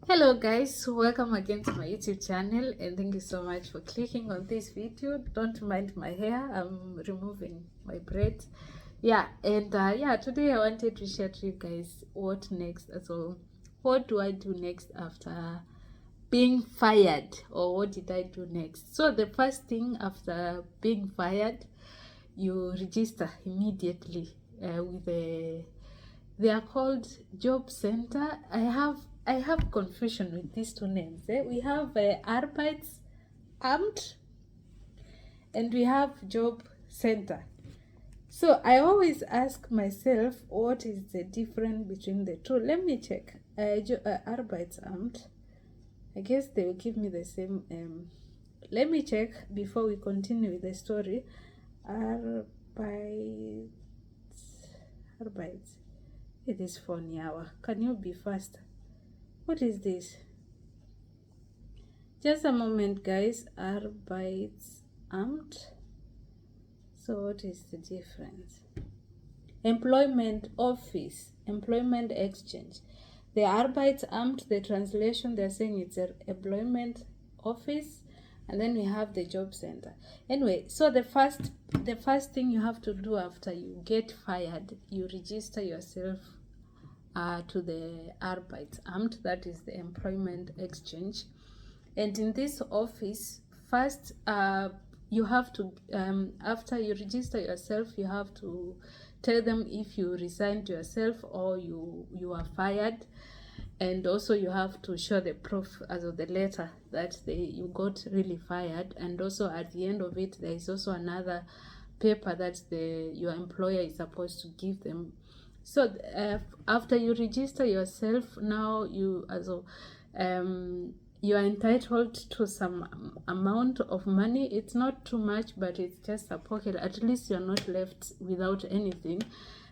Hello guys, welcome again to my YouTube channel and thank you so much for clicking on this video. Don't mind my hair, I'm removing my braids. Today I wanted to share to you guys what next. So what do I do next after being fired, or what did I do next? So the first thing after being fired, you register immediately with a, they are called job center. I have confusion with these two names. We have Arbeitsamt and we have job center. So I always ask myself, what is the difference between the two? Let me check. Arbeitsamt, I guess they will give me the same. Let me check before we continue with the story. Arbeit. It is phone yawa. Can you be faster? What is this? Just a moment, guys. Arbeitsamt. So what is the difference? Employment office, employment exchange. The Arbeitsamt, the translation, they're saying it's an employment office, and then we have the job center. Anyway, so the first thing you have to do after you get fired, you register yourself to the Arbeitsamt, that is the employment exchange. And in this office, first you have to, after you register yourself, you have to tell them if you resigned yourself or you are fired. And also you have to show the proof, as of the letter that you got really fired. And also at the end of it, there is also another paper that your employer is supposed to give them. So after you register yourself, now you are entitled to some amount of money. It's not too much, but it's just a pocket. At least you're not left without anything.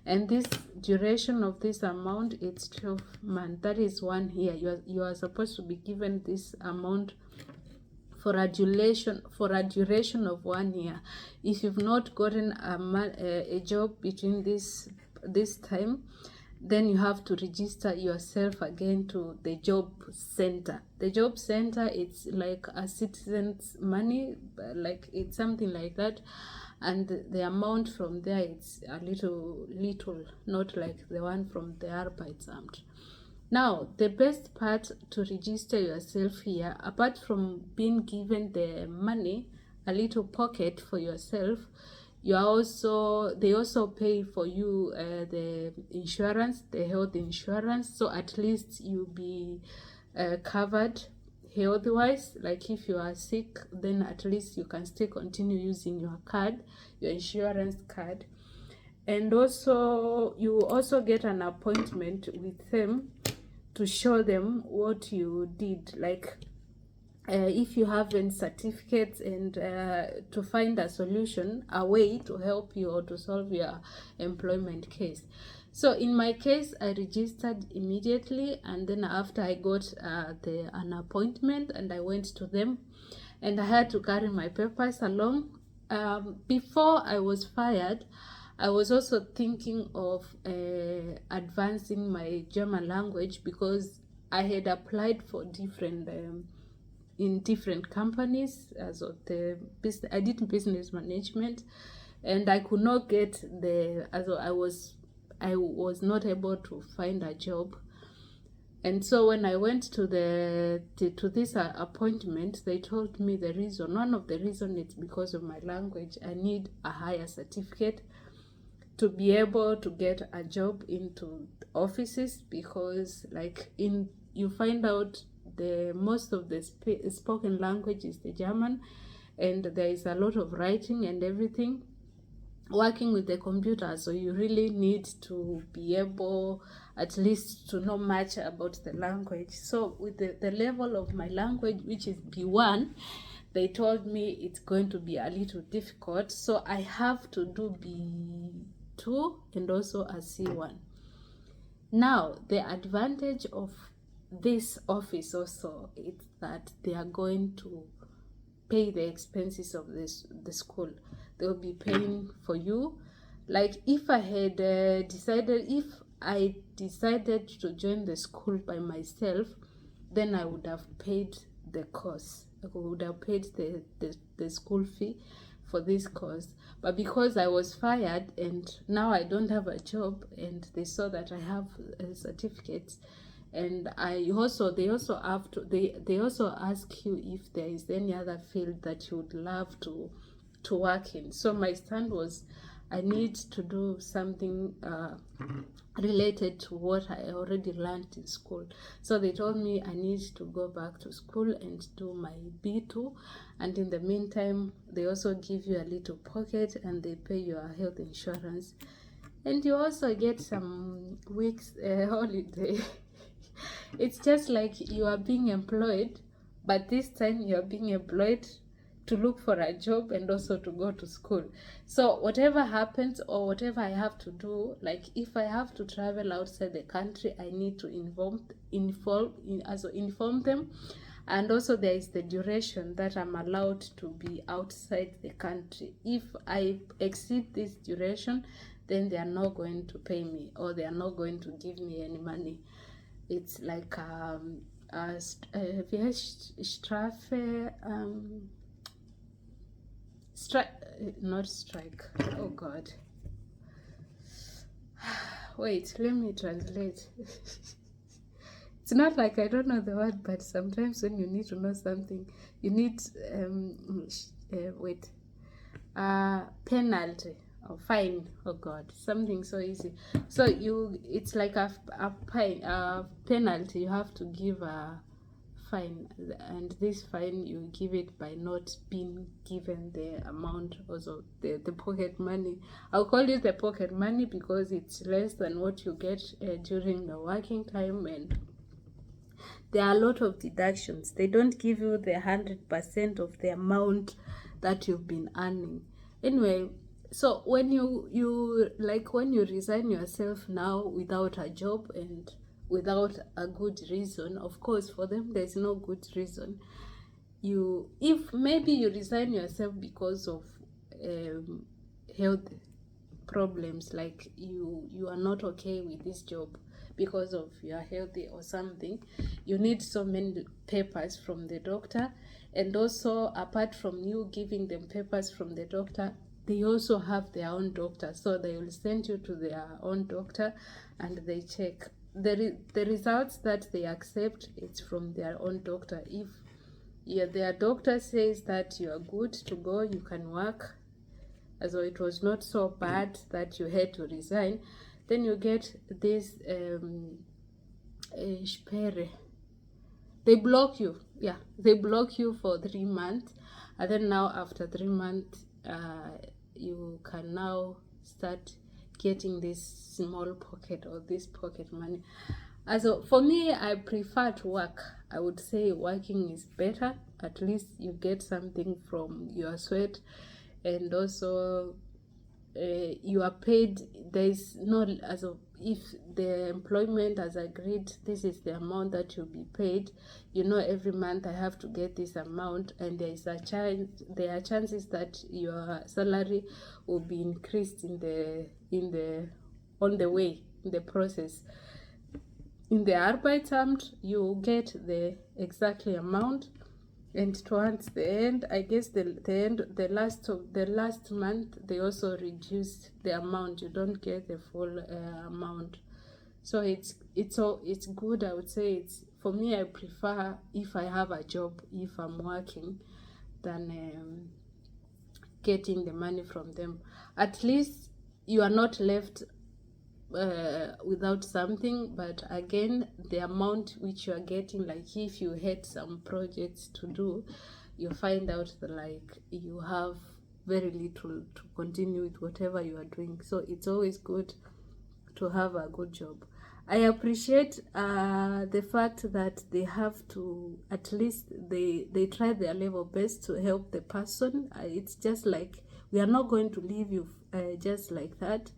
And this duration of this amount, it's 12 months. That is 1 year. You are supposed to be given this amount for a duration of 1 year. If you've not gotten a job between this time, then you have to register yourself again to the job center. The job center, it's like a citizen's money, like it's something like that, and the amount from there, it's a little, not like the one from the Arbeitsamt. Now, the best part to register yourself here, apart from being given the money, a little pocket for yourself, they also pay for you the insurance, the health insurance. So at least you'll be covered health wise. Like if you are sick, then at least you can still continue using your card, your insurance card. And also you also get an appointment with them to show them what you did, like if you have any certificates, and to find a solution, a way to help you or to solve your employment case. So in my case, I registered immediately, and then after I got an appointment, and I went to them, and I had to carry my papers along. Before I was fired, I was also thinking of advancing my German language, because I had applied for different in different companies. As of I did business management, and I could not get I was not able to find a job. And so when I went to this appointment, they told me one of the reason it's because of my language. I need a higher certificate to be able to get a job into offices, because you find out the most of the spoken language is the German, and there is a lot of writing and everything, working with the computer. So you really need to be able at least to know much about the language. So with the level of my language, which is B1, they told me it's going to be a little difficult. So I have to do B2 and also a C1. Now, the advantage of this office also is that they are going to pay the expenses of the school. They will be paying for you. Like if I decided to join the school by myself, then I would have paid the course. I would have paid the school fee for this course. But because I was fired and now I don't have a job, and they saw that I have certificates, and they also ask you if there is any other field that you would love to work in. So my stand was, I need to do something related to what I already learned in school. So they told me I need to go back to school and do my B2, and in the meantime they also give you a little pocket and they pay your health insurance, and you also get some weeks holiday. It's just like you are being employed, but this time you are being employed to look for a job and also to go to school. So whatever happens or whatever I have to do, like if I have to travel outside the country, I need to inform them. And also there is the duration that I'm allowed to be outside the country. If I exceed this duration, then they are not going to pay me, or they are not going to give me any money. It's like not strike. Oh God. Wait, let me translate. It's not like I don't know the word, but sometimes when you need to know something, you need penalty or fine. Oh God, something so easy. So it's like a penalty. You have to give a fine, and this fine you give it by not being given the amount, also the pocket money. I'll call it the pocket money because it's less than what you get during the working time, and there are a lot of deductions. They don't give you the 100% of the amount that you've been earning. Anyway, so when you resign yourself now without a job and without a good reason, of course for them there's no good reason. If maybe you resign yourself because of health problems, like you are not okay with this job because of your health or something, you need so many papers from the doctor, and also apart from you giving them papers from the doctor, they also have their own doctor, so they will send you to their own doctor and they check the results that they accept. It's from their own doctor. If their doctor says that you are good to go, you can work, as though it was not so bad that you had to resign, then you get this Sperre. They block you. Yeah, they block you for 3 months, and then now after 3 months you can now start getting this small pocket or this pocket money. Also for me, I prefer to work. I would say working is better. At least you get something from your sweat, and also you are paid. There is no, also if the employment has agreed this is the amount that you'll be paid, every month I have to get this amount, and there are chances that your salary will be increased on the way, in the process. In the Arbeitsamt, you get the exactly amount, and towards the end, I guess the last month, they also reduced the amount. You don't get the full amount. So it's good. I would say for me, I prefer if I have a job, if I'm working, than getting the money from them. At least you are not left without something, but again, the amount which you are getting, like if you had some projects to do, you find out that like you have very little to continue with whatever you are doing. So it's always good to have a good job. I appreciate the fact that they have to, at least they try their level best to help the person. It's just like, we are not going to leave you just like that,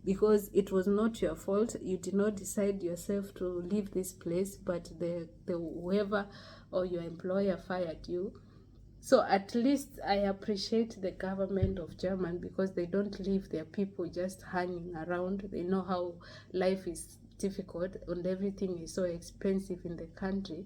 because it was not your fault. You did not decide yourself to leave this place, but the whoever or your employer fired you. So at least I appreciate the government of Germany, because they don't leave their people just hanging around. They know how life is difficult and everything is so expensive in the country,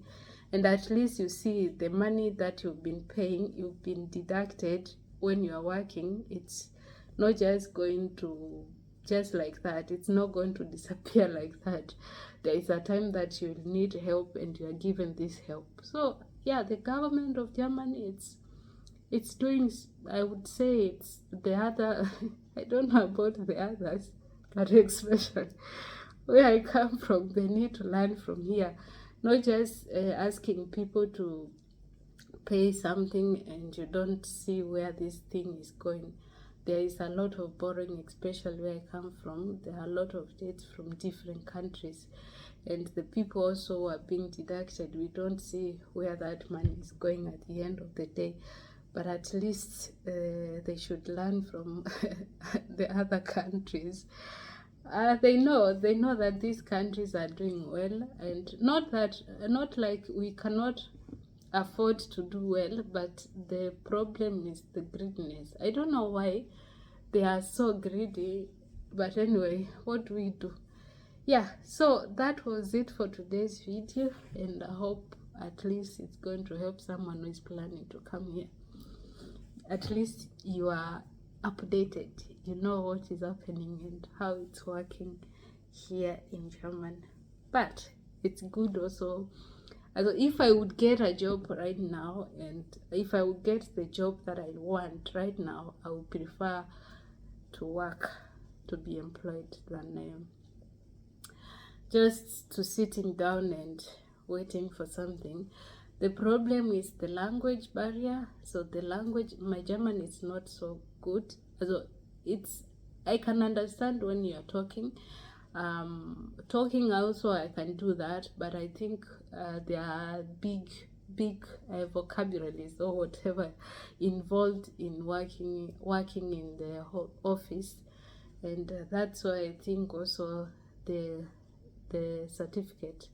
and at least you see the money that you've been paying, you've been deducted when you are working. It's not just going to just like that. It's not going to disappear like that. There is a time that you'll need help and you are given this help. So yeah, the government of Germany, it's doing, I would say it's the other I don't know about the others, but especially where I come from, they need to learn from here, not just asking people to pay something and you don't see where this thing is going. There is a lot of borrowing, especially where I come from. There are a lot of debts from different countries, and the people also are being deducted. We don't see where that money is going at the end of the day. But at least they should learn from the other countries. They know that these countries are doing well, and not like we cannot afford to do well, but the problem is the greediness. I don't know why they are so greedy, but anyway, what do we do? Yeah, so that was it for today's video, and I hope at least it's going to help someone who is planning to come here. At least you are updated, you know what is happening and how it's working here in Germany. But it's good also. If I would get a job right now, and if I would get the job that I want right now, I would prefer to work, to be employed, than just to sitting down and waiting for something. The problem is the language barrier. So the language, my German is not so good. So I can understand when you're talking. Talking also I can do that, but I think there are big vocabularies or whatever involved in working in the office, and that's why I think also the certificate,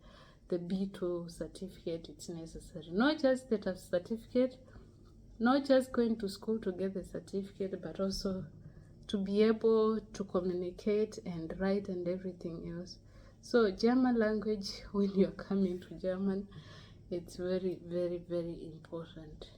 the B2 certificate, it's necessary. Not just get a certificate, not just going to school to get the certificate, but also to be able to communicate and write and everything else. So German language, when you're coming to German, it's very, very, very important.